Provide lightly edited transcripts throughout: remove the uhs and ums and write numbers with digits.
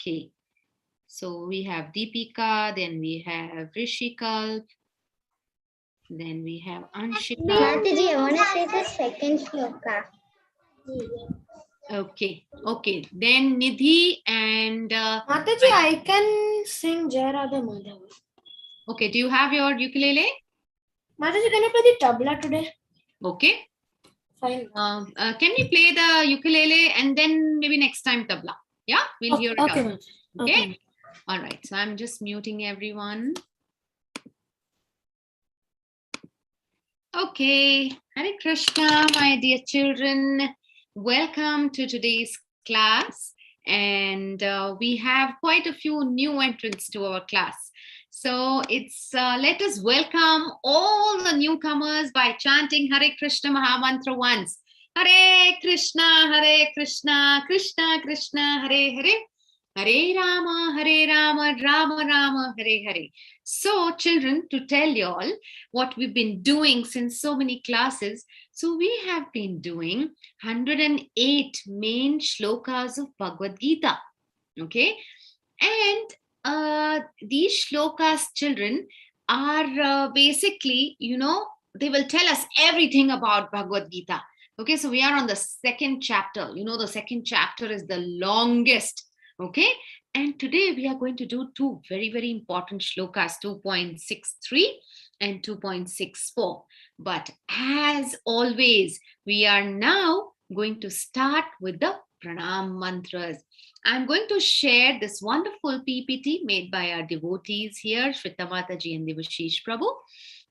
Okay. So we have Deepika, then we have Rishikal, then we have Anshika. Mataji, I want to say the second shloka. Okay. Okay. Then Nidhi and Mataji, I can sing Jai Radha Madhava. okay. Do you have your ukulele? Mataji, can you play the tabla today? Okay. Fine. Can we play the ukulele and then maybe next time tabla? Yeah, we'll hear it Okay, out. Mataji. Okay. Okay. All right. So I'm just muting everyone. Okay. Hare Krishna, my dear children. Welcome to today's class. And we have quite a few new entrants to our class. So it's let us welcome all the newcomers by chanting Hare Krishna Mahamantra once. Hare Krishna, Krishna Krishna, Hare Hare. Hare Rama, Rama Rama, Hare Hare. So, children, to tell you all what we've been doing since so many classes, so we have been doing 108 main shlokas of Bhagavad-Gita. Okay, and these shlokas, children, are basically, they will tell us everything about Bhagavad-Gita. Okay, so we are on the second chapter. The second chapter is the longest. Okay, and today we are going to do two very, very important shlokas, 2.63 and 2.64. But as always, we are now going to start with the Pranam Mantras. I'm going to share this wonderful PPT made by our devotees here, Shweta Mataji and Devashish Prabhu.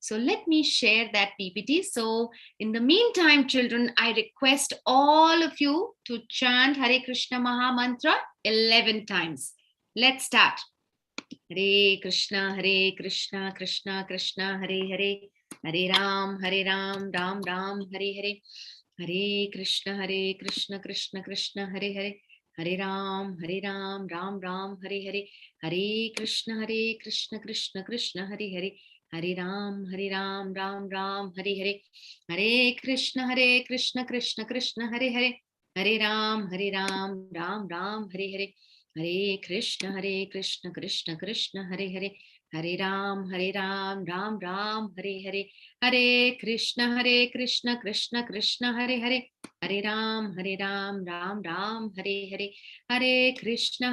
So let me share that PPT. So in the meantime, children, I request all of you to chant Hare Krishna Maha Mantra 11 times. Let's start. Hare Krishna, Krishna Krishna, Hare Hare. Hare Ram, Ram Ram, Hare Hare. Hare Krishna, Krishna Krishna, Hare Hare. Hare Ram, Ram Ram, Hare Hare. Hare Krishna, Krishna Hare Hare. Hare Ram, Ram Ram, Hare Hare. Hare Krishna, Krishna Hare Hare. Hare Ram, Ram Ram, Hare Hare. Hare Krishna, Krishna Hare Hare. Hare Ram, Ram Ram, Hare Hare. Hare Krishna,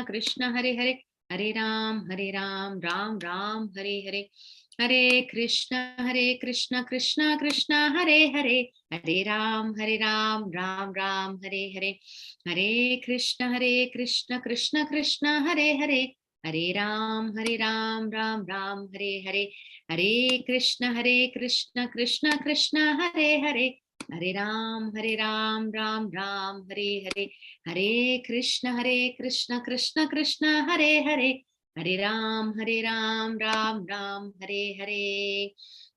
Krishna Hare Hare. Hare Ram, Ram Ram, Hare Hare. Hare Krishna, Krishna Hare Hare. Hare Ram, Ram Ram, Hare Hare. Hare Krishna, Krishna Hare Hare. Hare Ram, Ram Ram, Hare Hare. Hare Krishna, Krishna Hare Hare. Hare Ram, Ram Ram, Hare Hare. Hare Krishna, Krishna Hare Hare. Hare Ram, Ram Ram, Hare Hare. Hare Krishna, Krishna Hare Hare. Hare Ram, Ram Ram, Hare Hare.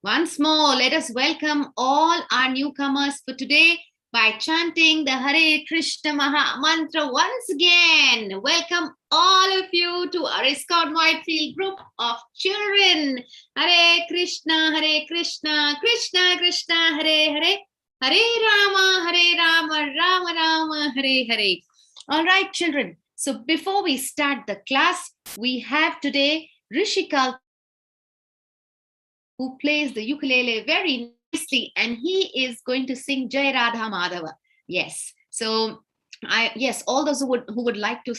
Once more, let us welcome all our newcomers for today by chanting the Hare Krishna Maha Mantra once again. Welcome all of you to our ISKCON Whitefield group of children. Hare Krishna, Krishna Krishna, Hare Hare. Hare Rama, Rama Rama, Hare Hare. All right, children. So before we start the class, we have today Rishikal, who plays the ukulele very nicely, and he is going to sing Jai Radha Madhava. Yes. So all those who would like to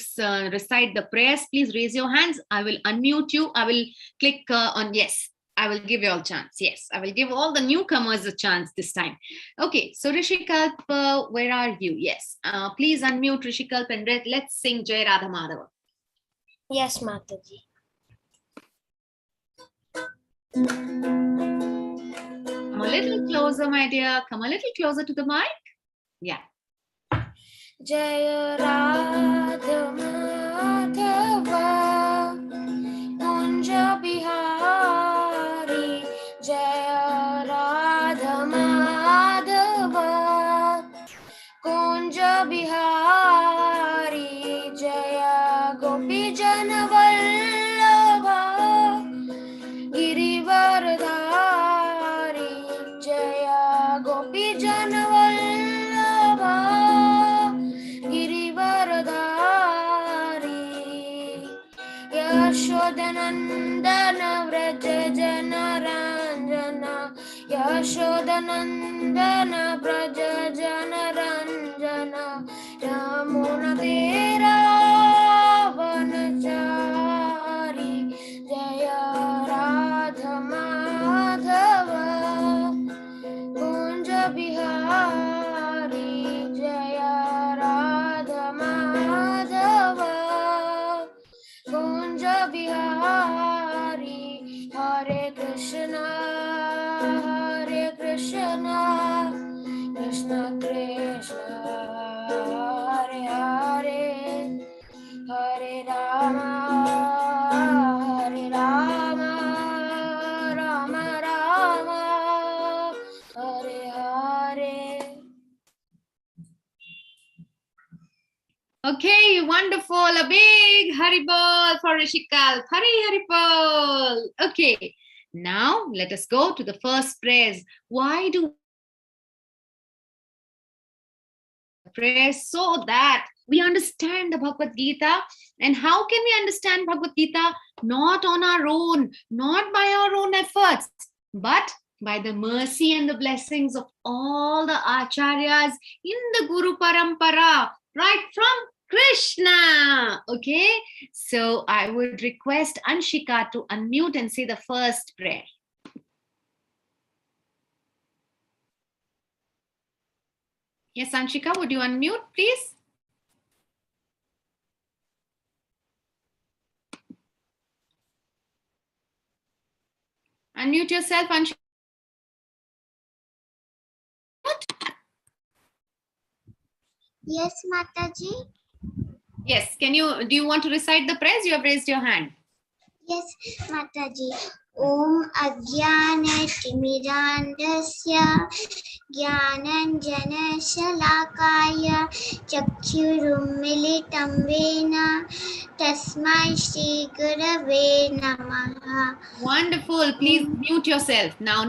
recite the prayers, please raise your hands. I will unmute you. I will click on yes. I will give you all a chance. Yes, I will give all the newcomers a chance this time. Okay, so Rishikalp, where are you? Yes, please unmute Rishikalp and let's sing Jai Radha Madhava. Yes, Mataji. Come a little closer, my dear. Come a little closer to the mic. Yeah. Jai Radha Madhava Kunja Bihari. Jai Radha Madhava Kunja Bihari. Jaya Gopi Jana Vallabha Girivardhari. Jaya Gopi Jana Vallabha Girivardhari. Yashodanandana Vraja Janaranjana Yashodanandana Vraja Janaranjana Yamuna Tira Vanachari Jaya Radha Madhava Kunja Bihari Jaya Radha Madhava Kunja Bihari Hare Krishna Krishna Krishna Hare Hare Hare Rama Rama Rama Hare Hare. Okay, wonderful. A big Haribol for Rishikal. Haribol. Okay, now let us go to the first prayers. Why do prayers? So that we understand the Bhagavad Gita. And how can we understand Bhagavad Gita? Not on our own, not by our own efforts, but by the mercy and the blessings of all the acharyas in the Guru Parampara, right from Krishna. Okay, so I would request Anshika to unmute and say the first prayer. Yes, Anshika, would you unmute, please? Unmute yourself, Anshika. Yes, Mataji. Yes, do you want to recite the prayers? You have raised your hand. Yes, Mataji. Om Ajnana Timirandasya Jnananjana Shalakaya Chakshurum Militam Vena Tasmai Shri Gurave Namaha. Wonderful. Please mute yourself. Now,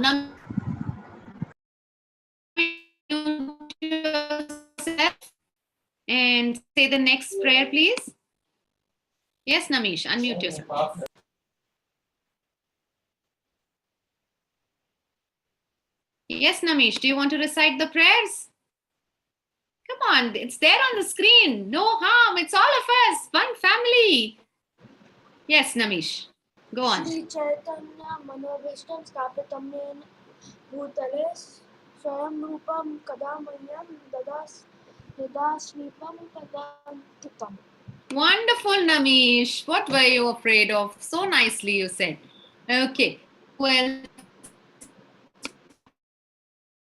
mute yourself and say the next prayer, please. Yes, Namish, unmute yourself. Yes, Namish, do you want to recite the prayers? Come on, it's there on the screen. No harm. It's all of us. One family. Yes, Namish. Go on. Shri Chaitanya Manobhishtam Stapitam Yen Bhutale Swayam Rupam Kadamayam Dadasnipam Kadantitam. Wonderful, Namish. What were you afraid of? So nicely you said. Okay. Well,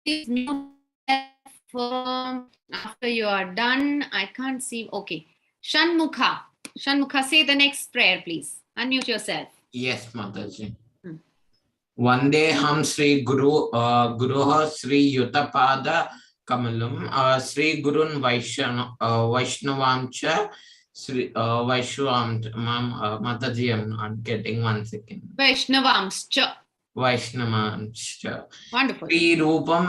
please mute after you are done. I can't see. Okay. Shanmukha. Shanmukha, say the next prayer, please. Unmute yourself. Yes, Mataji. Vandeham Sri Guruha Sri Yutapada Kamalam Sri Gurun Vaishnavamcha Sri Vaishnavam. Mataji, I'm not getting 1 second. Vaishnavamscha. Vaishnavamcha. Wonderful. Sri Rupam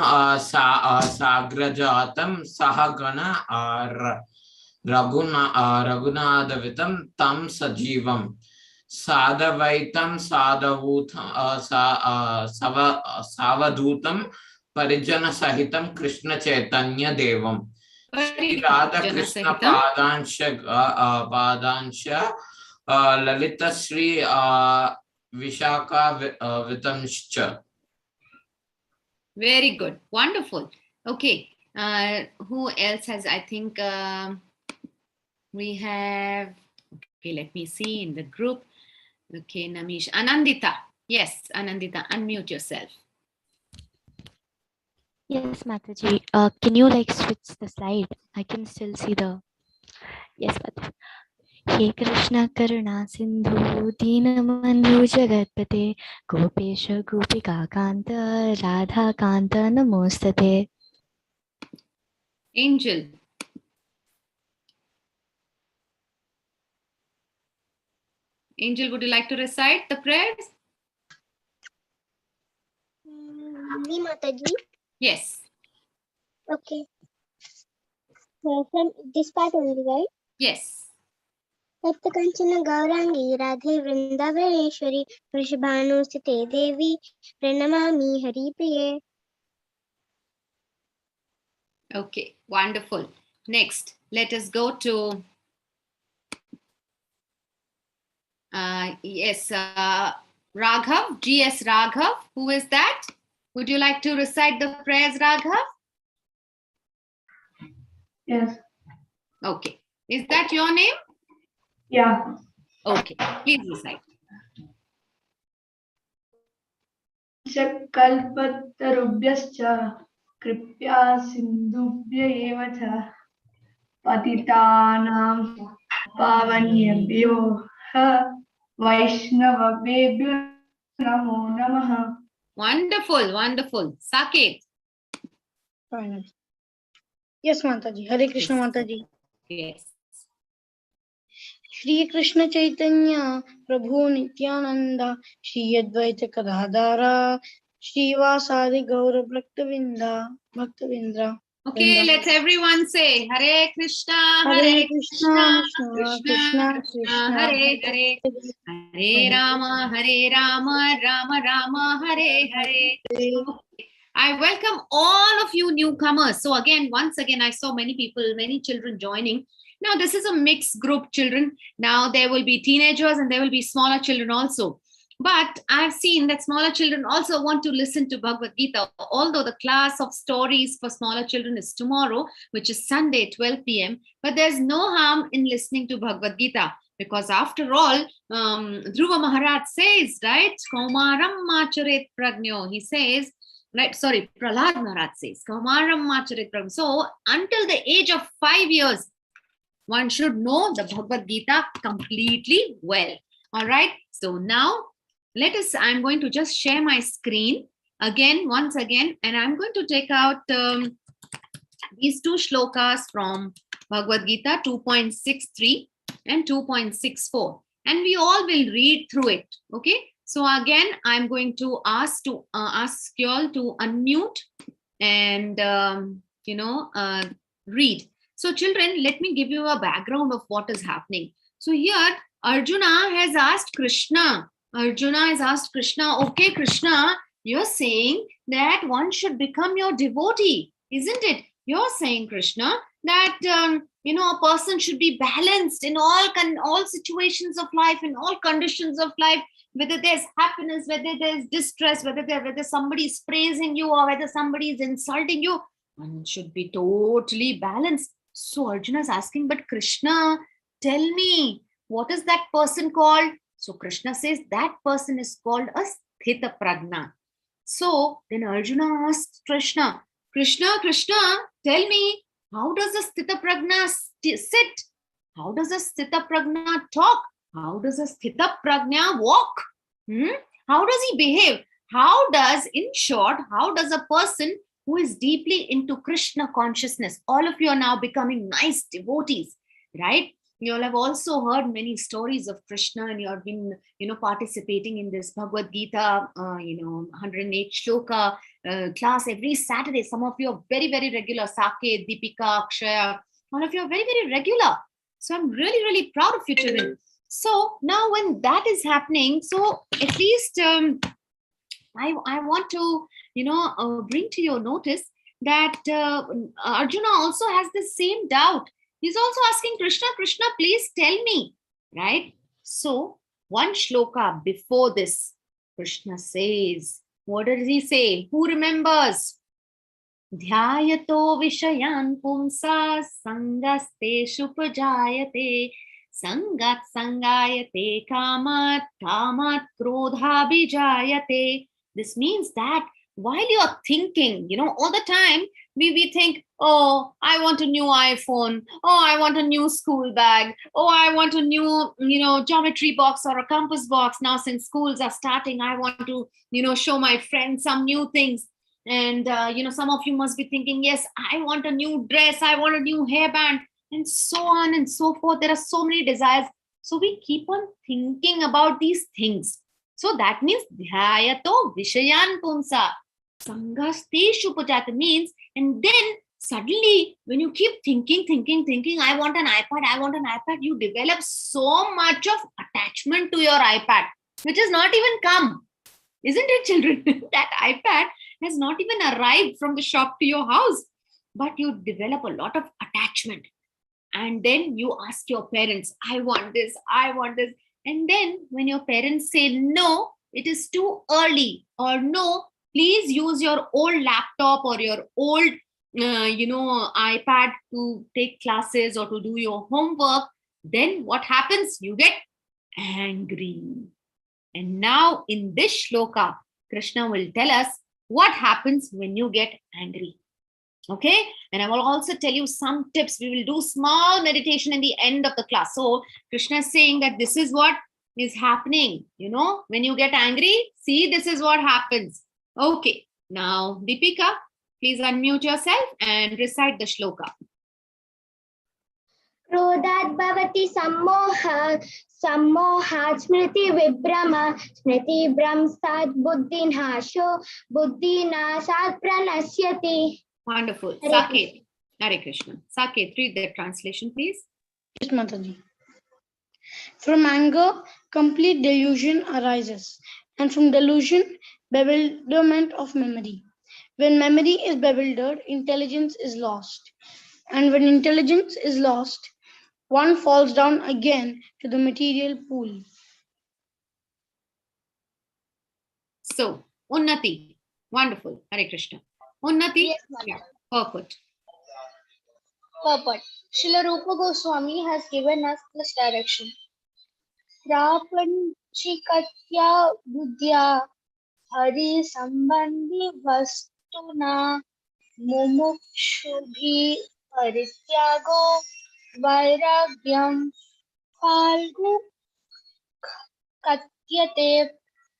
Sagrajatam Sahagana Raghunadavitam Tam Sajivam. Sadavaitam Savadutam Parijana Sahitam Krishna Chaitanya Devam. Sri Radha Krishna Padansha Lalita Sri Vishaka Vitamscha. Very good. Wonderful. Okay. Who else has, I think we have, okay, let me see in the group. Okay, Namish. Anandita. Yes, Anandita, unmute yourself. Yes, Mataji. Can you switch the slide? I can still see the. Yes, Mataji. He Krishna Karuna Sindhu Deenabandhu Jagatpate Gopesha Gopika Kanta Radha Kanta Namostate. Angel. Angel, would you like to recite the prayers? Me, Mataji. Yes. Okay. So from this part only, right? Yes. तप्तकाञ्चन गौराङ्गी Radhe Vrindavaneshwari वृषभानुसुते देवी प्रणमामि हरिप्रिये. Okay, wonderful. Next, let us go to Raghav, GS Raghav. Who is that? Would you like to recite the prayers, Raghav? Yes. Okay. Is that your name? Yeah. Okay. Please recite. कल्पतरुभ्यश्च कृपया सिन्धुभ्य एव च पतितानां पावनेभ्यो वैष्णवेभ्यो नमो नमः. Wonderful, wonderful. Saket. Yes, Mataji. Hare Krishna, Mataji. Yes. Shri Krishna Chaitanya Prabhu Nityananda Shri Advaita Kadadara Shri Vasadi Gaura Bhaktavindra. Okay, let's everyone say Hare Krishna, Hare Krishna, Krishna Krishna, Hare Hare, Hare Rama, Rama Rama, Hare Hare. I welcome all of you newcomers. So again, once again, I saw many people, many children joining. Now, this is a mixed group, children. Now, there will be teenagers and there will be smaller children also. But I've seen that smaller children also want to listen to Bhagavad-Gita, although the class of stories for smaller children is tomorrow, which is Sunday, 12 p.m. But there's no harm in listening to Bhagavad-Gita, because after all, Dhruva Maharaj says, right, Kaumaram macharet pragno, he says, right, sorry, Prahlad Maharaj says, Kaumaram macharet pragno. So until the age of 5 years, one should know the Bhagavad-Gita completely well. All right. So now I'm going to just share my screen once again, and I'm going to take out these two shlokas from Bhagavad-Gita 2.63 and 2.64, and we all will read through it. Okay. So again, I'm going to ask you all to unmute and, read. So children, let me give you a background of what is happening. So here, Arjuna has asked Krishna. Okay, Krishna, you're saying that one should become your devotee, isn't it? You're saying, Krishna, that, a person should be balanced in all situations of life, in all conditions of life, whether there's happiness, whether there's distress, whether somebody is praising you or whether somebody is insulting you, one should be totally balanced. So Arjuna is asking, but Krishna, tell me, what is that person called? So Krishna says that person is called a Sthita Prajna. So then Arjuna asked Krishna, tell me, how does a Sthita Prajna sit? How does a Sthita Prajna talk? How does a Sthita Prajna walk? How does he behave? In short, how does a person who is deeply into Krishna consciousness, all of you are now becoming nice devotees, right? You all have also heard many stories of Krishna, and you have been, participating in this Bhagavad-Gita, 108 shloka class every Saturday. Some of you are very, very regular. Saket, Deepika, Akshaya, all of you are very, very regular. So I'm really, really proud of you children. So now when that is happening, so at least I want to, bring to your notice that Arjuna also has the same doubt. He's also asking Krishna, please tell me, right? So one shloka before this, Krishna says, what does he say? Who remembers? Dhyayato vishayan pumsa sangasteshu prajayate sangat sangayate kamat krodha bijayate. This means that while you are thinking, all the time, we think, oh, I want a new iPhone. Oh, I want a new school bag. Oh, I want a new, geometry box or a compass box. Now, since schools are starting, I want to, show my friends some new things. And, some of you must be thinking, yes, I want a new dress. I want a new hairband, and so on and so forth. There are so many desires. So we keep on thinking about these things. So that means dhyayato vishayan pumsa. Sangasteshu pujata means, and then Suddenly, when you keep thinking, I want an iPad, you develop so much of attachment to your iPad, which has not even come. Isn't it, children? That iPad has not even arrived from the shop to your house, but you develop a lot of attachment. And then you ask your parents, I want this. And then when your parents say, no, it is too early, or no, please use your old laptop or your old iPad to take classes or to do your homework, then what happens? You get angry. And now in this shloka, Krishna will tell us what happens when you get angry. Okay, and I will also tell you some tips. We will do small meditation in the end of the class. So Krishna is saying that this is what is happening. When you get angry, see, this is what happens. Okay, now Deepika, please unmute yourself and recite the shloka. क्रोधात् भवति सम्मोहात् स्मृति भ्रंशात् बुद्धिनाशात् प्रणश्यति. Wonderful. Hare Saket. Hare Krishna. Saket, read the translation, please. Yes, Mataji. From anger, complete delusion arises, and from delusion, bewilderment of memory. When memory is bewildered, intelligence is lost. And when intelligence is lost, one falls down again to the material pool. So, Unnati. Wonderful. Hare Krishna. Unnati? Yes, Mataji. Yeah, perfect. Purport. Srila Rupa Goswami has given us this direction. Prapanchikatya buddhya hari sambandhi vastuna mumukshubhi parityago vairagyam phalgu katyate.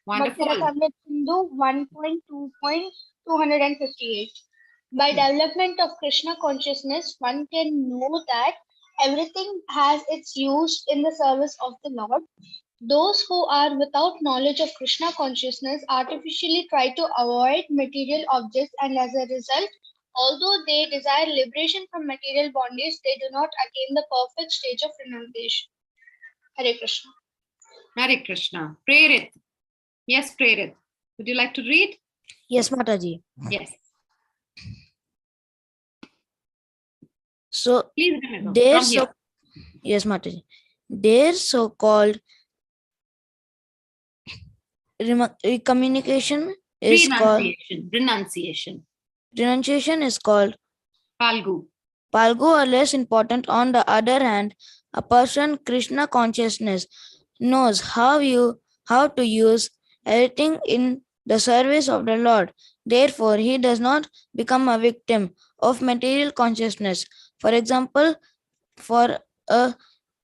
Wonderful. Bhaktirasamrita Sindhu 1.2.258. By development of Krishna consciousness, one can know that everything has its use in the service of the Lord. Those who are without knowledge of Krishna consciousness artificially try to avoid material objects, and as a result, although they desire liberation from material bondage, they do not attain the perfect stage of renunciation. Hare Krishna. Hare Krishna. Prerit. Yes, Prerit. Would you like to read? Yes, Mataji. Yes. So, Please remember. their From here. yes, Mataji. Their so-called communication is called Renunciation. renunciation is called Falgu. Palgu are less important. On the other hand, a person Krishna consciousness knows how to use everything in the service of the Lord. Therefore, he does not become a victim of material consciousness. For example, for a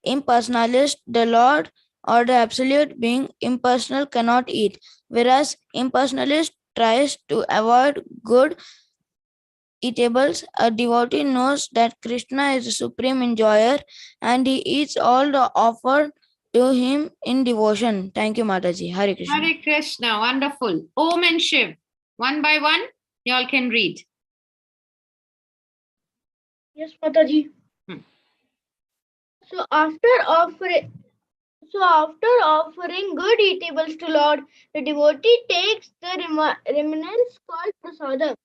impersonalist, the Lord or the absolute being impersonal cannot eat, whereas impersonalist tries to avoid good eatables. A devotee knows that Krishna is the supreme enjoyer and he eats all the offered to him in devotion. Thank you, Mataji. Hare Krishna. Hare Krishna. Wonderful. Om and Shiv. One by one, you all can read. Yes, Mataji. So after offering good eatables to Lord, the devotee takes the remnants called prasadam.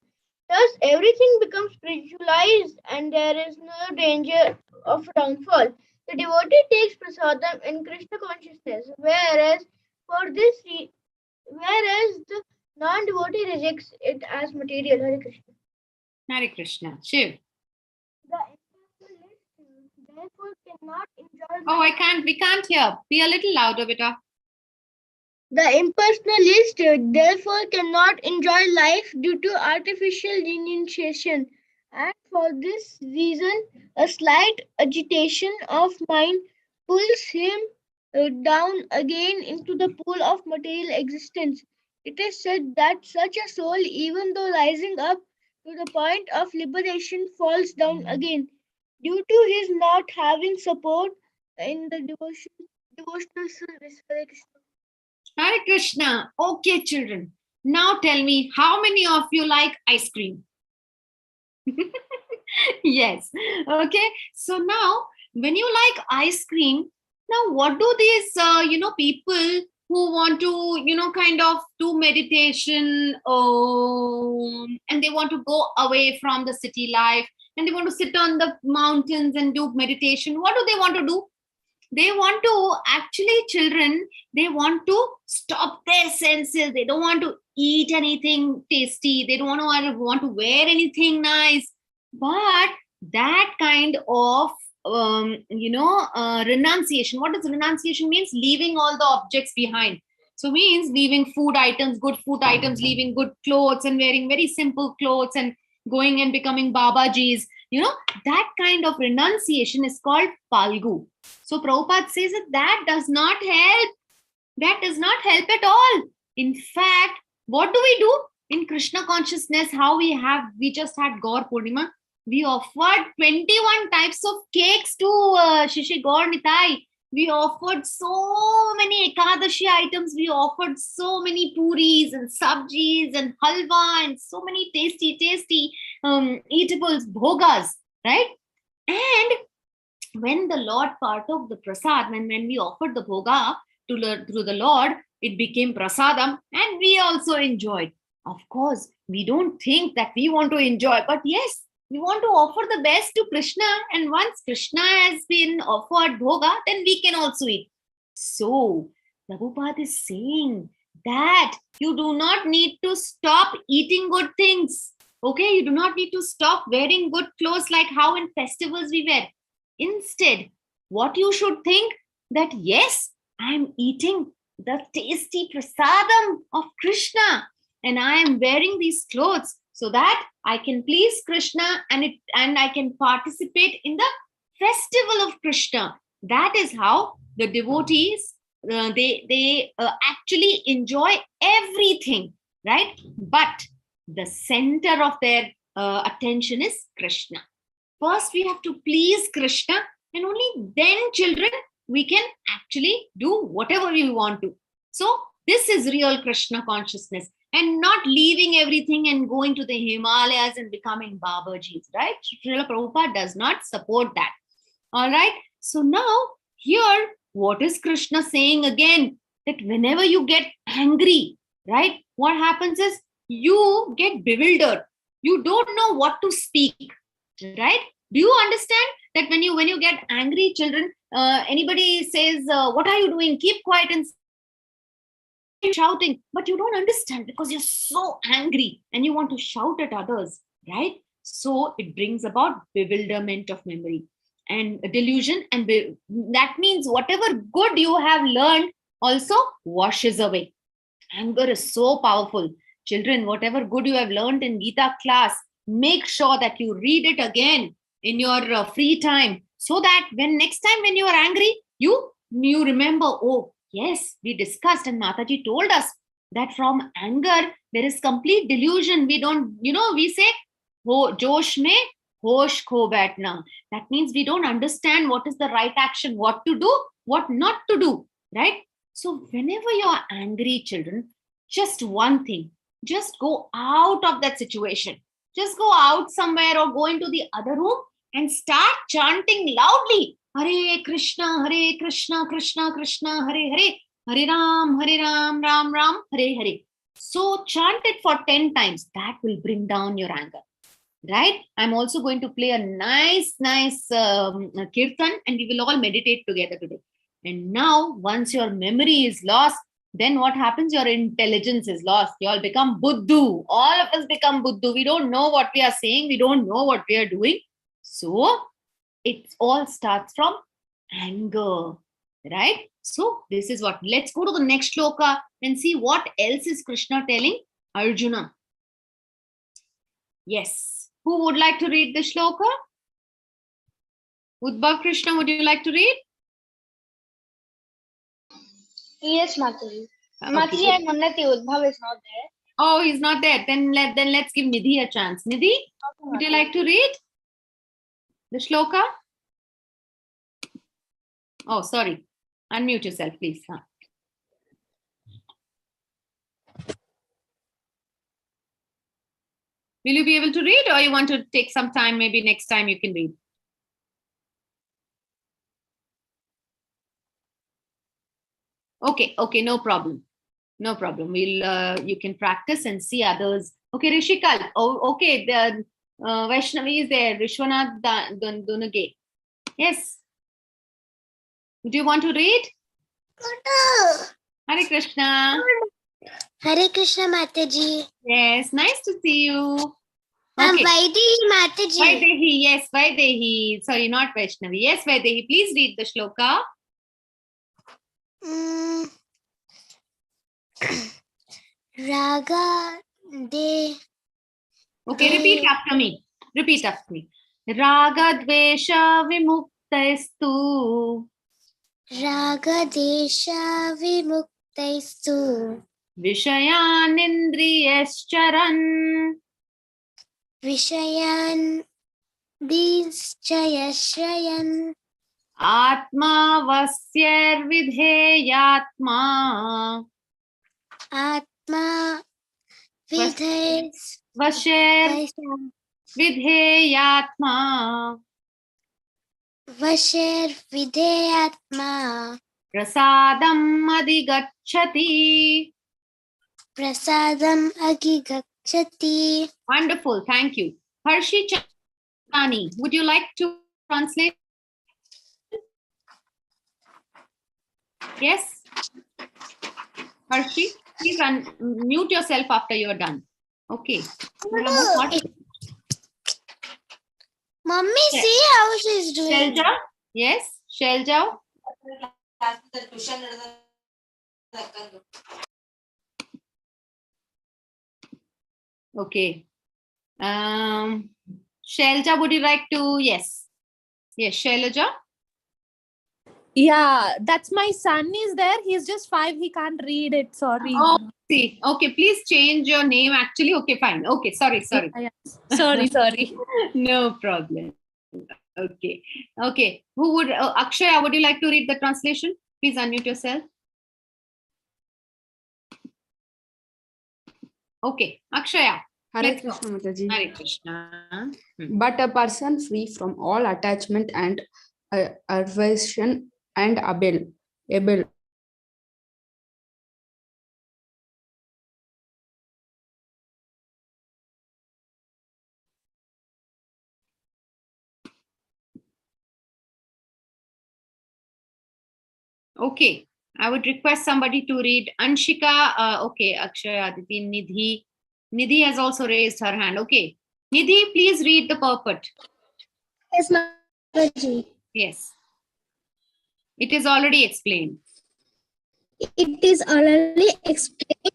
Thus, everything becomes spiritualized and there is no danger of downfall. The devotee takes prasadam in Krishna consciousness, whereas the non-devotee rejects it as material. Hare Krishna. Hare Krishna. Shiv. The impersonalist therefore cannot enjoy. Oh, we can't hear. Be a little louder, beta. The impersonalist therefore cannot enjoy life due to artificial renunciation, and for this reason, a slight agitation of mind pulls him down again into the pool of material existence. It is said that such a soul, even though rising up to the point of liberation, falls down again due to his not having support in the devotional service. Hare Krishna. Hare Krishna. Okay, children. Now tell me, how many of you like ice cream? Yes. Okay. So now, when you like ice cream, now what do these, people who want to, kind of do meditation, and they want to go away from the city life, and they want to sit on the mountains and do meditation? What do they want to do? They want to actually, children, they want to stop their senses. They don't want to eat anything tasty. They don't want to wear anything nice. But that kind of renunciation. What does renunciation means? Leaving all the objects behind. So means leaving food items, good food items, leaving good clothes and wearing very simple clothes and going and becoming babajis. That kind of renunciation is called Palgu. So Prabhupada says that does not help. That does not help at all. In fact, what do we do in Krishna consciousness? How we just had Gaur Purnima. We offered 21 types of cakes to Shishi Gaur Nitai. We offered so many Ekadashi items. We offered so many puris and sabjis and halwa and so many tasty eatables, bhogas, right? And when the Lord partook the prasad, when we offered the bhoga to the Lord, it became prasadam and we also enjoyed. Of course, we don't think that we want to enjoy, but yes, we want to offer the best to Krishna, and once Krishna has been offered bhoga, then we can also eat. So, Prabhupada is saying that you do not need to stop eating good things. Okay, you do not need to stop wearing good clothes like how in festivals we wear. Instead, what you should think that yes, I am eating the tasty prasadam of Krishna and I am wearing these clothes so that I can please Krishna and I can participate in the festival of Krishna. That is how the devotees, they actually enjoy everything, right? But the center of their attention is Krishna. First, we have to please Krishna, and only then, children, we can actually do whatever we want to. So, this is real Krishna consciousness, and not leaving everything and going to the Himalayas and becoming Babajis, right? Srila Prabhupada does not support that. All right. So, now, here, what is Krishna saying again? That whenever you get angry, right, what happens is you get bewildered. You don't know what to speak. Right? Do you understand that when you get angry, children, anybody says, what are you doing? Keep quiet and shouting, but you don't understand because you're so angry and you want to shout at others, right? So it brings about bewilderment of memory and delusion, and that means whatever good you have learned also washes away. Anger is so powerful. Children, whatever good you have learned in Gita class, make sure that you read it again in your free time, so that when next time when you are angry, you remember, oh yes, we discussed and Mataji told us that from anger there is complete delusion. We don't, we say josh mein hosh kho baithna. That means we don't understand what is the right action, what to do, what not to do, right? So whenever you are angry, children, just one thing, just go out of that situation. Just go out somewhere or go into the other room and start chanting loudly. Hare Krishna, Krishna Krishna, Hare Hare, Hare Ram, Ram Ram, Hare Hare. So chant it for 10 times. That will bring down your anger. Right? I'm also going to play a nice kirtan, and we will all meditate together today. And now, once your memory is lost, then what happens? Your intelligence is lost. You all become Buddhu. All of us become Buddhu. We don't know what we are saying. We don't know what we are doing. So it all starts from anger, right? So this is what. Let's go to the next shloka and see what else is Krishna telling Arjuna. Yes. Who would like to read the shloka? Udbhav Krishna, would you like to read? Yes, Mataji. Okay. Mataji and Unnati, Udbhav is not there. Oh, he's not there. Then let's give Nidhi a chance. Nidhi, would you like to read the shloka? Oh, sorry. Unmute yourself, please. Will you be able to read, or you want to take some time? Maybe next time you can read. Okay, no problem. No problem. We'll you can practice and see others. Okay, Rishikal. Oh, okay. The Vaishnavi is there. Rishwanath Dunage. Yes. Do you want to read? Hare Krishna. Hare Krishna Mataji. Yes, nice to see you. I'm Okay. Vaidehi Mataji. Vaidehi, yes, Vaidehi. Sorry, not Vaishnavi. Yes, Vaidehi. Please read the shloka. Raga de. Okay, repeat after me. Repeat after me. Raga dvesha vimuktastu. Raga desha vimuktaistu. Vishayan indriyascharan. Vishayan dischayashrayan. Atma vasyar vidheyatma. Atma vidhes. Vasher vidheyatma. Vasher videyatma. Prasadam adhigacchati. Prasadam agigakshati. Wonderful, thank you. Harshi Chani, would you like to translate? Yes? Harshi, please mute yourself after you're done. Okay. Mummy, see how she's doing. Shelja? Yes? Shelja? Okay. Shelja, would you like to? Yes. Yes, Shailaja? Yeah, that's my son is there. He's just 5. He can't read it. Sorry. Oh, see. Okay, please change your name actually. Okay, fine. Okay, sorry. Yeah. Sorry. No problem. Okay. Okay. Who would, Akshaya, would you like to read the translation? Please unmute yourself. Okay, Akshaya. Hare Let's go. Krishna Mataji. Hare Krishna. But a person free from all attachment and aversion and able. Okay, I would request somebody to read. Anshika, okay, Akshaya, Aditi, Nidhi. Nidhi has also raised her hand. Okay, Nidhi, please read the purport. Yes, Mataji. Yes. It is already explained. It is already explained.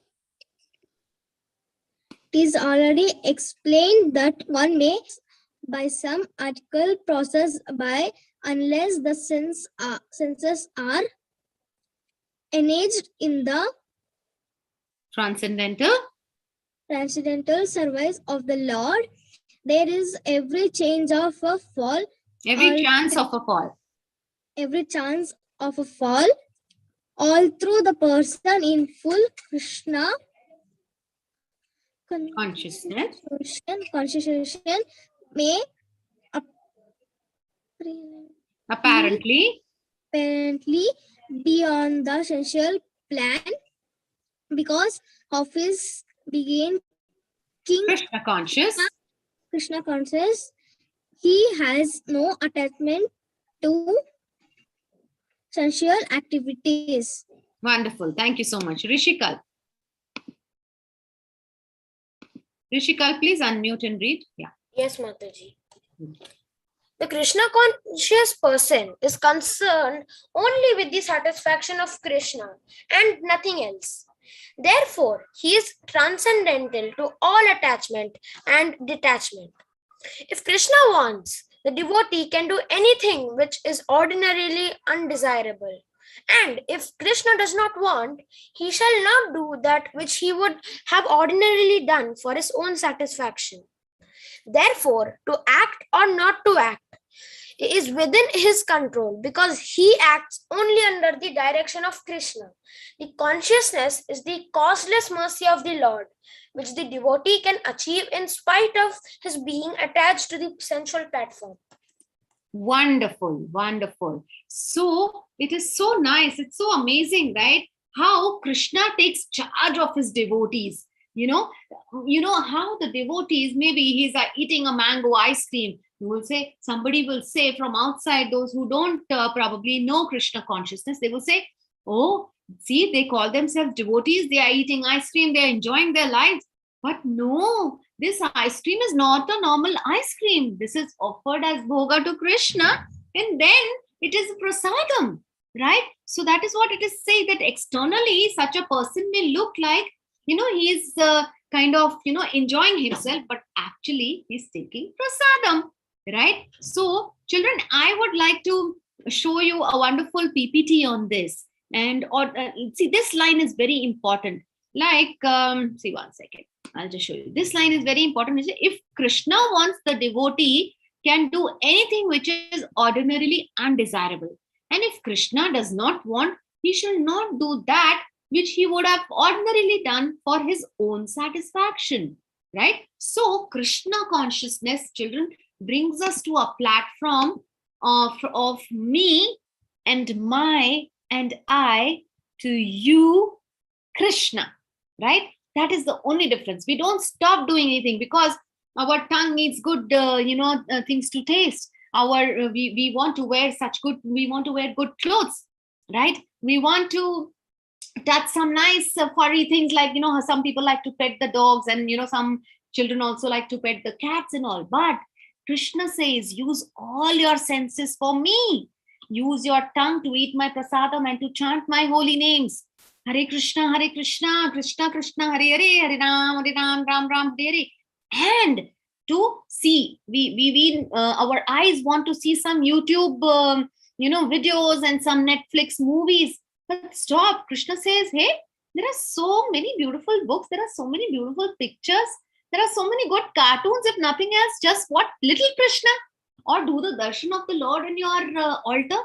It is already explained that one may, by some article process by, unless the senses are engaged in the Transcendental service of the Lord, there is every change of a fall. Every chance of a fall. Every chance of a fall, all through the person in full Krishna Consciousness. may Apparently be on the essential plan because of his being King Krishna conscious. He has no attachment to sensual activities. Wonderful. Thank you so much. Rishikal. Rishikal, please unmute and read. Yeah. Yes, Mataji. The Krishna conscious person is concerned only with the satisfaction of Krishna and nothing else. Therefore, he is transcendental to all attachment and detachment. If Krishna wants, the devotee can do anything which is ordinarily undesirable. And if Krishna does not want, he shall not do that which he would have ordinarily done for his own satisfaction. Therefore, to act or not to act is within his control because he acts only under the direction of Krishna. The consciousness is the causeless mercy of the Lord, which the devotee can achieve in spite of his being attached to the sensual platform. Wonderful, wonderful. So it is so nice. It's so amazing, right? How Krishna takes charge of his devotees. You know how the devotees, maybe he's eating a mango ice cream. Somebody will say from outside, those who don't probably know Krishna consciousness, they will say, oh, see, they call themselves devotees. They are eating ice cream. They are enjoying their lives. But no, this ice cream is not a normal ice cream. This is offered as bhoga to Krishna, and then it is prasadam, right? So that is what it is saying, that externally such a person may look like, he's kind of, enjoying himself, but actually he's taking prasadam, right? So children, I would like to show you a wonderful PPT on this. And see, this line is very important. Like, see, one second. I'll just show you. This line is very important. If Krishna wants, the devotee can do anything which is ordinarily undesirable. And if Krishna does not want, he shall not do that which he would have ordinarily done for his own satisfaction. Right? So Krishna consciousness, children, brings us to a platform of me and my and I to you, Krishna. Right? That is the only difference. We don't stop doing anything because our tongue needs good, things to taste. We want to wear good clothes, right? We want to touch some nice furry things, like, some people like to pet the dogs, and, some children also like to pet the cats and all. But Krishna says, use all your senses for me. Use your tongue to eat my prasadam and to chant my holy names. Hare Krishna, Krishna Krishna, Hare Hare, Hare Ram, Ram Ram, Hare Hare. And to see, our eyes want to see some YouTube, videos and some Netflix movies. But stop. Krishna says, hey, there are so many beautiful books. There are so many beautiful pictures. There are so many good cartoons. If nothing else, just what? Little Krishna. Or do the darshan of the Lord in your altar.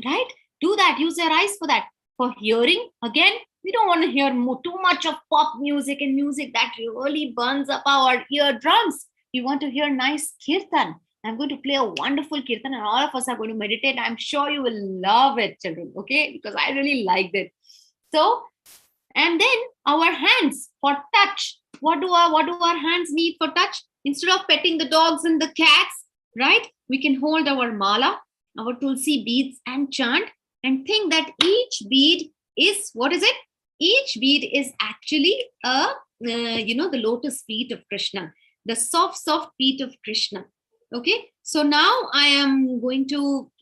Right? Do that. Use your eyes for that. For hearing, again, we don't want to hear too much of pop music and music that really burns up our eardrums. We want to hear nice kirtan. I'm going to play a wonderful kirtan and all of us are going to meditate. I'm sure you will love it, children, okay? Because I really liked it. So, and then our hands for touch. What do our hands need for touch? Instead of petting the dogs and the cats, right? We can hold our mala, our tulsi beads and chant, and think that each bead is, what is it? Each bead is actually the lotus feet of Krishna, the soft feet of Krishna. Okay, so now I am going to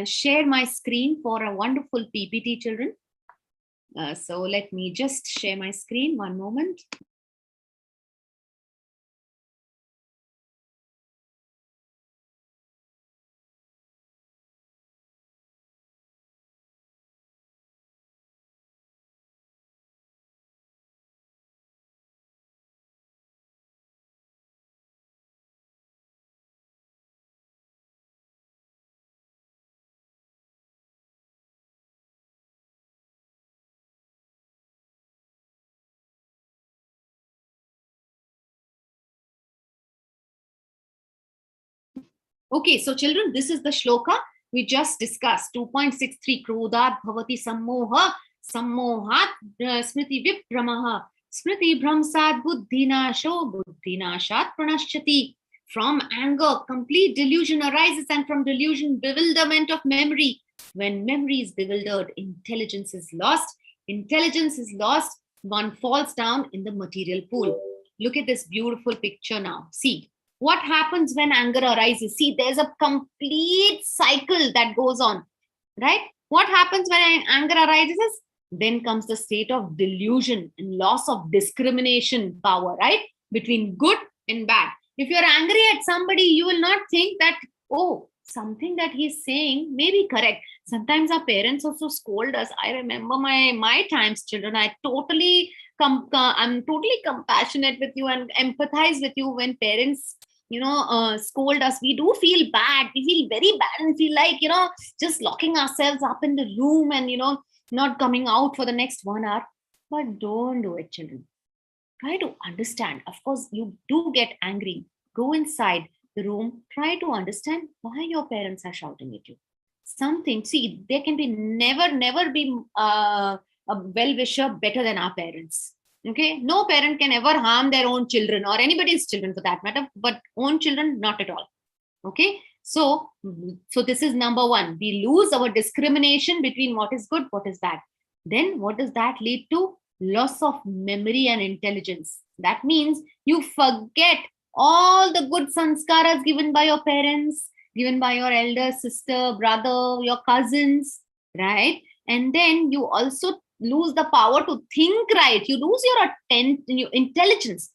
share my screen for a wonderful PPT, children. So let me just share my screen. One moment. Okay, so children, this is the shloka we just discussed. 2.63 Krodhat bhavati sammoha sammohat smriti vipramaha smriti bhramsad buddhinasho buddhinashat pranashchati. From anger, complete delusion arises, and from delusion, bewilderment of memory. When memory is bewildered, intelligence is lost. Intelligence is lost, one falls down in the material pool. Look at this beautiful picture now. See. What happens when anger arises? See, there's a complete cycle that goes on, right? What happens when anger arises? Then comes the state of delusion and loss of discrimination power, right? Between good and bad. If you're angry at somebody, you will not think that, oh, something that he's saying may be correct. Sometimes our parents also scold us. I remember my times, children. I'm totally compassionate with you and empathize with you when parents scold us, we do feel bad. We feel very bad and feel like, just locking ourselves up in the room and, not coming out for the next 1 hour. But don't do it, children. Try to understand. Of course, you do get angry. Go inside the room. Try to understand why your parents are shouting at you. Something, see, there can be never be a well-wisher better than our parents. Okay, no parent can ever harm their own children or anybody's children for that matter, but own children, not at all. Okay, so this is number one. We lose our discrimination between what is good, what is bad. Then what does that lead to? Loss of memory and intelligence. That means you forget all the good sanskaras given by your parents, given by your elder sister, brother, your cousins, right? And then you also lose the power to think right. You lose your intelligence.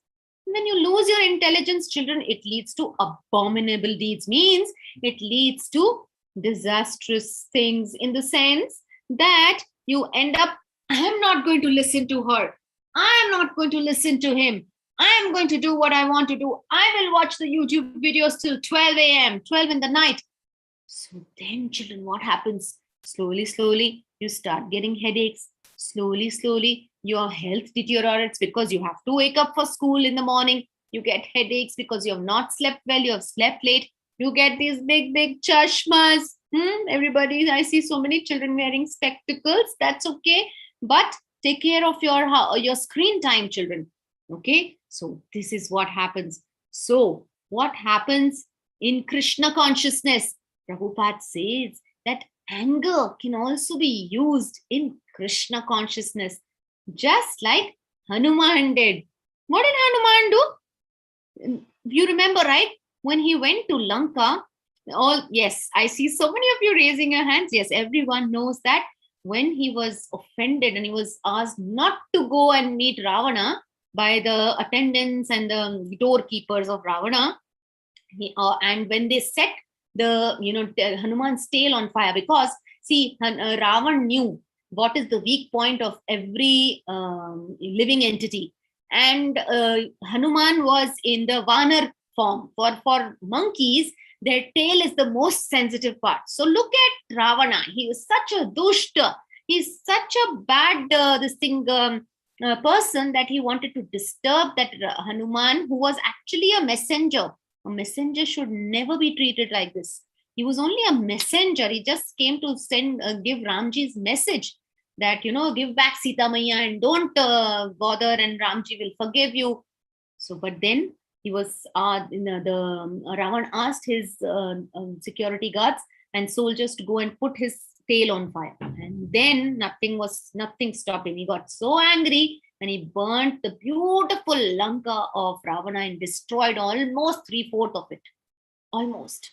When you lose your intelligence, children, it leads to abominable deeds. Means it leads to disastrous things, in the sense that you end up, I am not going to listen to her. I am not going to listen to him. I am going to do what I want to do. I will watch the YouTube videos till 12 a.m., 12 in the night. So then, children, what happens? Slowly, you start getting headaches. Slowly, your health deteriorates because you have to wake up for school in the morning. You get headaches because you have not slept well. You have slept late. You get these big chashmas. Everybody, I see so many children wearing spectacles. That's okay. But take care of your screen time, children. Okay, so this is what happens. So what happens in Krishna consciousness? Prabhupada says that anger can also be used in Krishna consciousness, just like Hanuman did. What did Hanuman do? You remember, right? When he went to Lanka, yes, I see so many of you raising your hands. Yes, everyone knows that when he was offended and he was asked not to go and meet Ravana by the attendants and the doorkeepers of Ravana, and when they set the Hanuman's tail on fire, because see, Ravan knew what is the weak point of every living entity, and Hanuman was in the Vanar form. For monkeys, their tail is the most sensitive part. So look at Ravana. He was such a dushta. He's such a bad person that he wanted to disturb that Hanuman, who was actually a messenger. A messenger should never be treated like this. He was only a messenger. He just came to give Ramji's message that, give back Sita Maiya and don't bother, and Ramji will forgive you. So, but then he was, Ravan asked his security guards and soldiers to go and put his tail on fire. And then nothing stopped him. He got so angry and he burnt the beautiful Lanka of Ravana and destroyed almost 3/4 of it. Almost.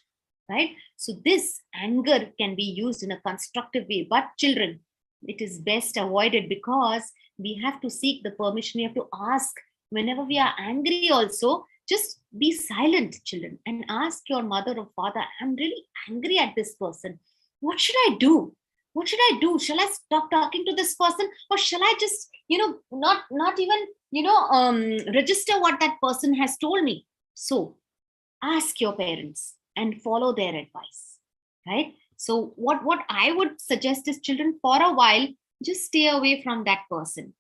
Right? So this anger can be used in a constructive way. But children, it is best avoided, because we have to seek the permission. We have to ask. Whenever we are angry also, just be silent, children, and ask your mother or father, I'm really angry at this person. What should I do? What should I do? Shall I stop talking to this person, or shall I just, not even, register what that person has told me? So ask your parents and follow their advice, right? So what I would suggest is, children, for a while, just stay away from that person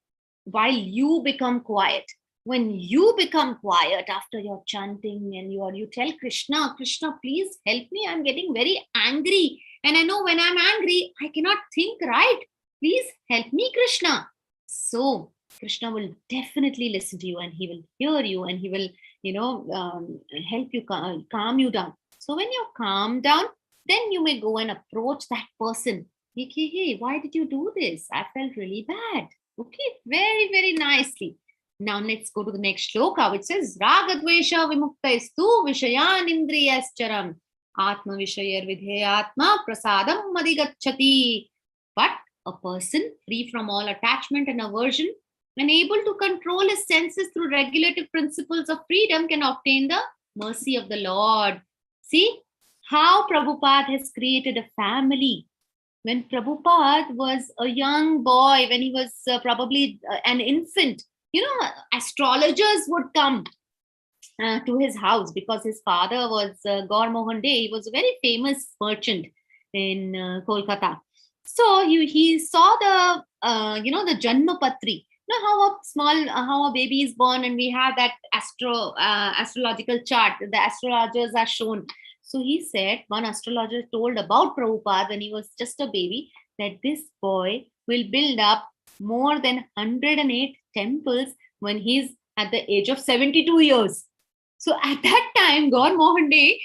while you become quiet. When you become quiet after your chanting and you tell Krishna, please help me. I'm getting very angry. And I know when I'm angry, I cannot think right. Please help me, Krishna. So Krishna will definitely listen to you, and he will hear you, and he will, help you calm you down. So when you calm down, then you may go and approach that person. Hey, why did you do this? I felt really bad. Okay, very, very nicely. Now let's go to the next shloka, which says, Ragadvesha vimuktaestu vishayan indriyascharam atma vishayar vidheyatma prasadam madhigacchati. But a person free from all attachment and aversion and able to control his senses through regulative principles of freedom can obtain the mercy of the Lord. See how Prabhupada has created a family. When Prabhupada was a young boy, when he was probably an infant, astrologers would come to his house, because his father was Gaur Mohan De. He was a very famous merchant in Kolkata. So he saw the the Janma Patri. You know how a small how a baby is born, and we have that astrological chart. The astrologers are shown. So he said, one astrologer told about Prabhupada when he was just a baby, that this boy will build up more than 108 temples when he's at the age of 72 years. So at that time, Gaur Mohan De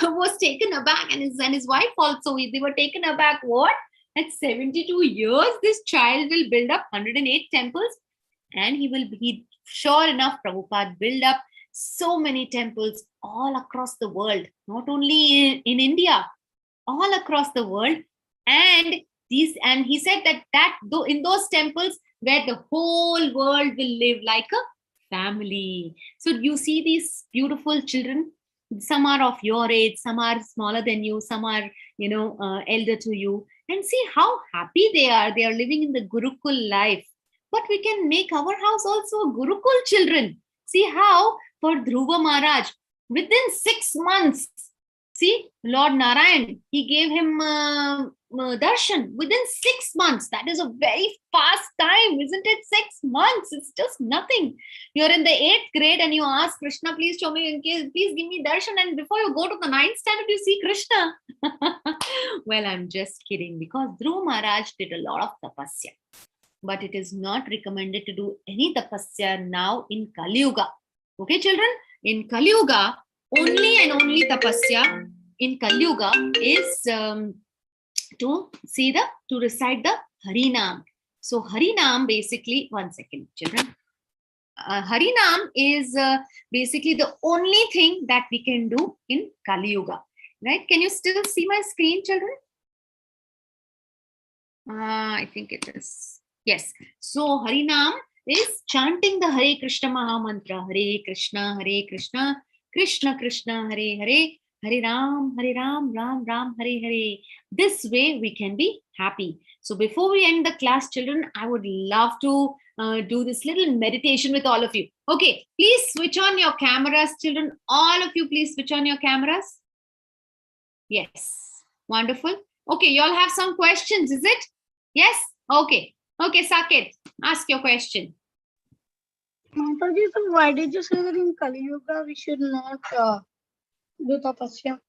was taken aback, and his wife also. They were taken aback. What? At 72 years, this child will build up 108 temples, and he sure enough, Prabhupada built up so many temples all across the world, not only in India, all across the world. And he said that in those temples where the whole world will live like a family. So you see these beautiful children. Some are of your age, some are smaller than you, some are elder to you, and see how happy they are. They are living in the Gurukul life. But we can make our house also Gurukul children. See how for Dhruva Maharaj, within 6 months, see, Lord Narayan, he gave him darshan within 6 months. That is a very fast time, isn't it? 6 months, it's just nothing. You're in the 8th grade and you ask Krishna, please show me, please give me darshan. And before you go to the 9th standard, you see Krishna. Well, I'm just kidding, because Dhruva Maharaj did a lot of tapasya. But it is not recommended to do any tapasya now in Kali Yuga. Okay, children? In Kali Yuga, only and only tapasya in Kali Yuga is to recite the Harinam. So Harinam basically, one second, children. Harinam is basically the only thing that we can do in Kali Yuga. Right? Can you still see my screen, children? I think it is. Yes. So Harinam is chanting the Hare Krishna Maha Mantra. Hare Krishna, Krishna Krishna, Hare Hare, Hare Ram, Ram Ram, Hare Hare. This way we can be happy. So before we end the class, children, I would love to do this little meditation with all of you. Okay, please switch on your cameras, children. All of you, please switch on your cameras. Yes, wonderful. Okay, you all have some questions, is it? Yes? Okay, Saket, ask your question. Mataji, so why did you say that in Kali Yuga we should not do tapasya?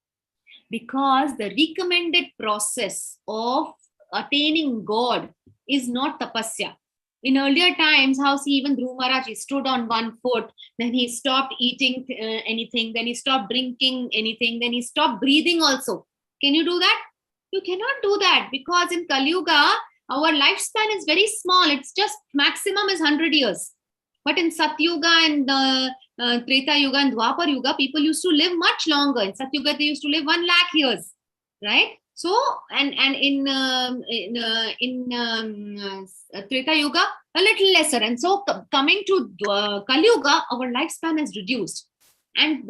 Because the recommended process of attaining God is not tapasya. In earlier times, how see even Dhruva Maharaj, he stood on one foot, then he stopped eating anything, then he stopped drinking anything, then he stopped breathing also. Can you do that? You cannot do that, because in Kali Yuga, our lifespan is very small. It's just maximum is 100 years. But in Satyuga and Treta Yuga and Dwapar Yuga, people used to live much longer. In Satyuga, they used to live 1 lakh years, right? So, and in Treta Yuga, a little lesser. And so coming to Kali Yuga, our lifespan is reduced. And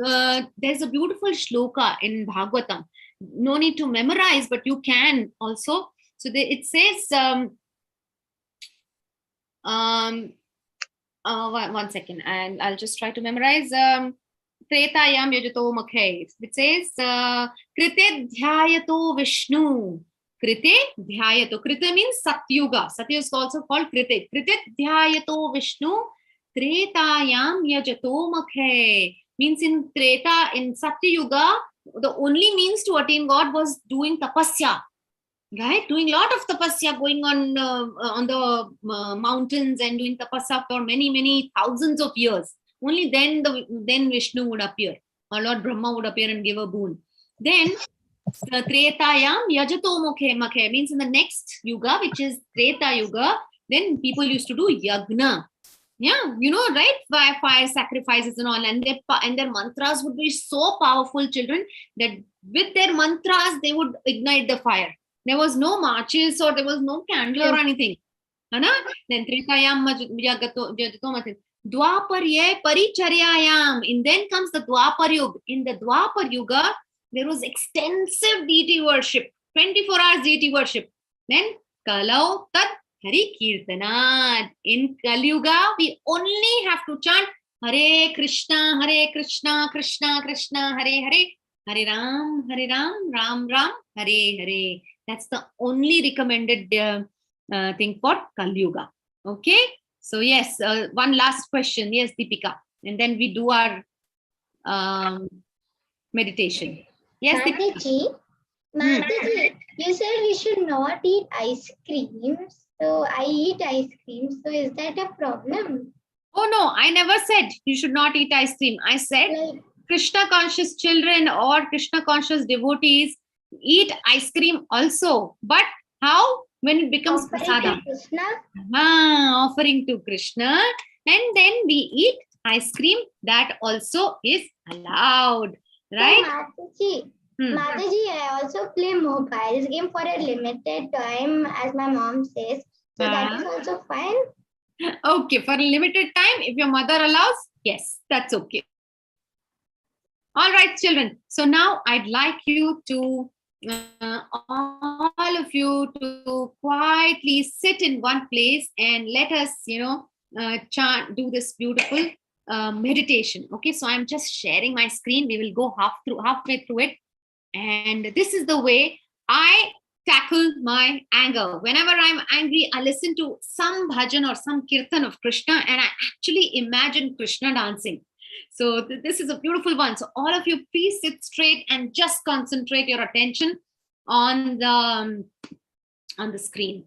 there's a beautiful shloka in Bhagavatam. No need to memorize, but you can also. So it says, one second, and I'll just try to memorize. Tretayam yajato makhe. It says, Krite dhyayato Vishnu. Krite dhyayato. Krite means Satyuga. Satya is also called Krite. Krite dhyayato Vishnu. Tretayam yajato makhe. Means in Treta, in Satyuga, the only means to attain God was doing tapasya. Right, doing a lot of tapasya, going on the mountains and doing tapasya for many thousands of years. Only then Vishnu would appear, or Lord Brahma would appear and give a boon. Then Tretayam yajato makhe means in the next yuga, which is Treta Yuga, then people used to do yagna. Yeah, right? Fire sacrifices and all, and their mantras would be so powerful, children, that with their mantras they would ignite the fire. There was no matches or there was no candle or anything. Then Tretayam yajato makhe. Dwaparye paricharyayam. And then comes the Dwapar Yuga. In the Dwapar Yuga, there was extensive deity worship, 24 hours deity worship. Then Kalau Tat Hari Kirtanat. In Kali Yuga, we only have to chant Hare Krishna, Krishna Krishna, Hare Hare, Hare Ram, Ram Ram, Hare Hare. That's the only recommended thing for Kali Yuga. Okay. So yes, one last question. Yes, Deepika, and then we do our meditation. Yes, Deepika. Mataji, you said we should not eat ice cream. So I eat ice cream. So is that a problem? Oh no, I never said you should not eat ice cream. I said Krishna conscious children or Krishna conscious devotees eat ice cream also. But how? When it becomes prasadam. Offering to Krishna. And then we eat ice cream. That also is allowed. Right? So, Mataji, I also play mobile game for a limited time, as my mom says. So that is also fine. Okay, for a limited time, if your mother allows, yes, that's okay. All right, children. So now I'd like you to, all of you to quietly sit in one place and let us, chant, do this beautiful meditation. Okay, so I'm just sharing my screen. We will go halfway through it. And this is the way I tackle my anger. Whenever I'm angry, I listen to some bhajan or some kirtan of Krishna and I actually imagine Krishna dancing. So this is a beautiful one. So all of you, please sit straight and just concentrate your attention on the screen.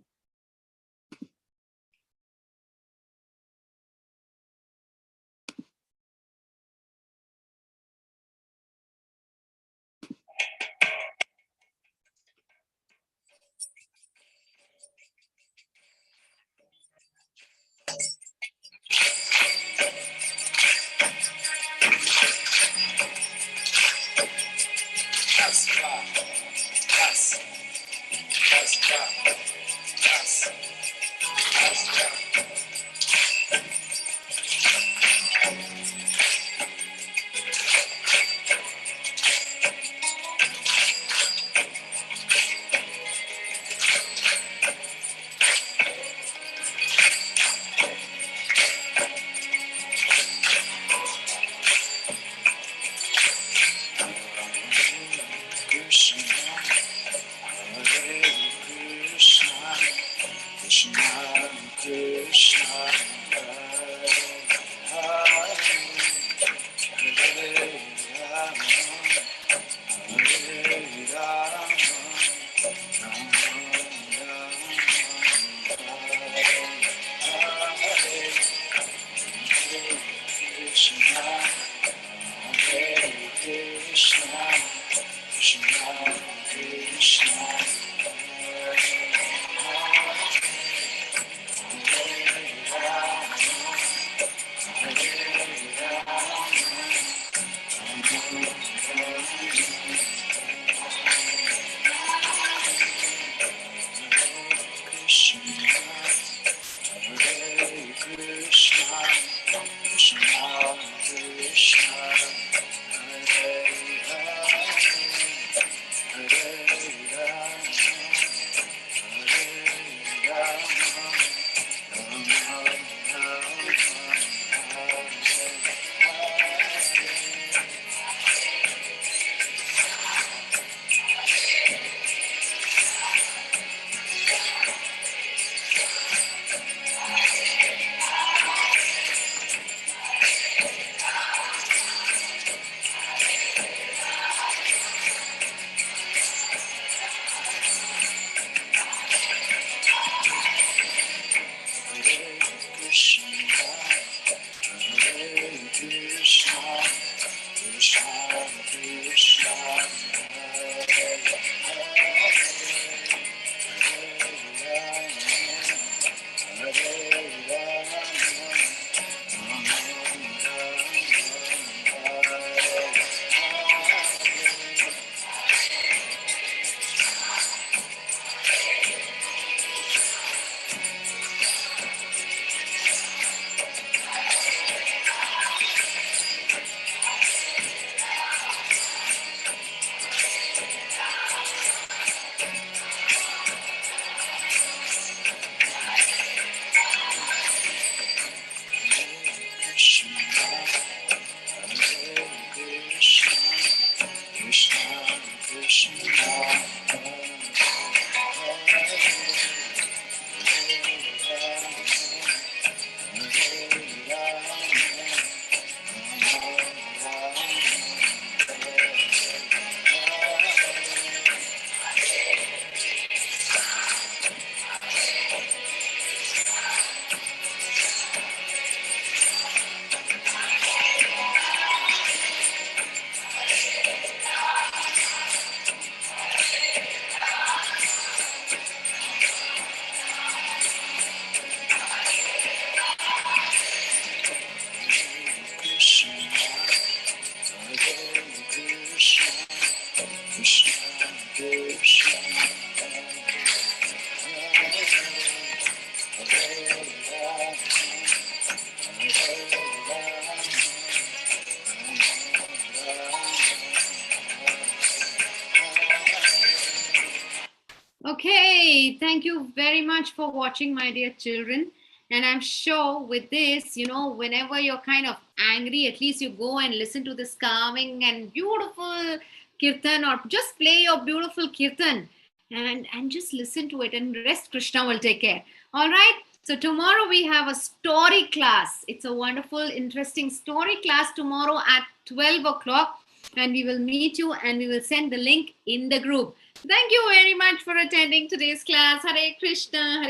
Okay, thank you very much for watching, my dear children. And I'm sure with this, whenever you're kind of angry, at least you go and listen to this calming and beautiful kirtan, or just play your beautiful kirtan and just listen to it, and rest Krishna will take care. All right. So tomorrow we have a story class. It's a wonderful, interesting story class tomorrow at 12 o'clock. And we will meet you and we will send the link in the group. Thank you very much for attending today's class. Hare Krishna,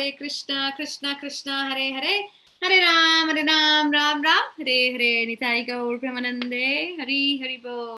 Krishna Krishna, Hare Hare. Hare Ram, Ram Ram, Hare Hare. Nitai Gaur Premanande, Hari Hari Bo.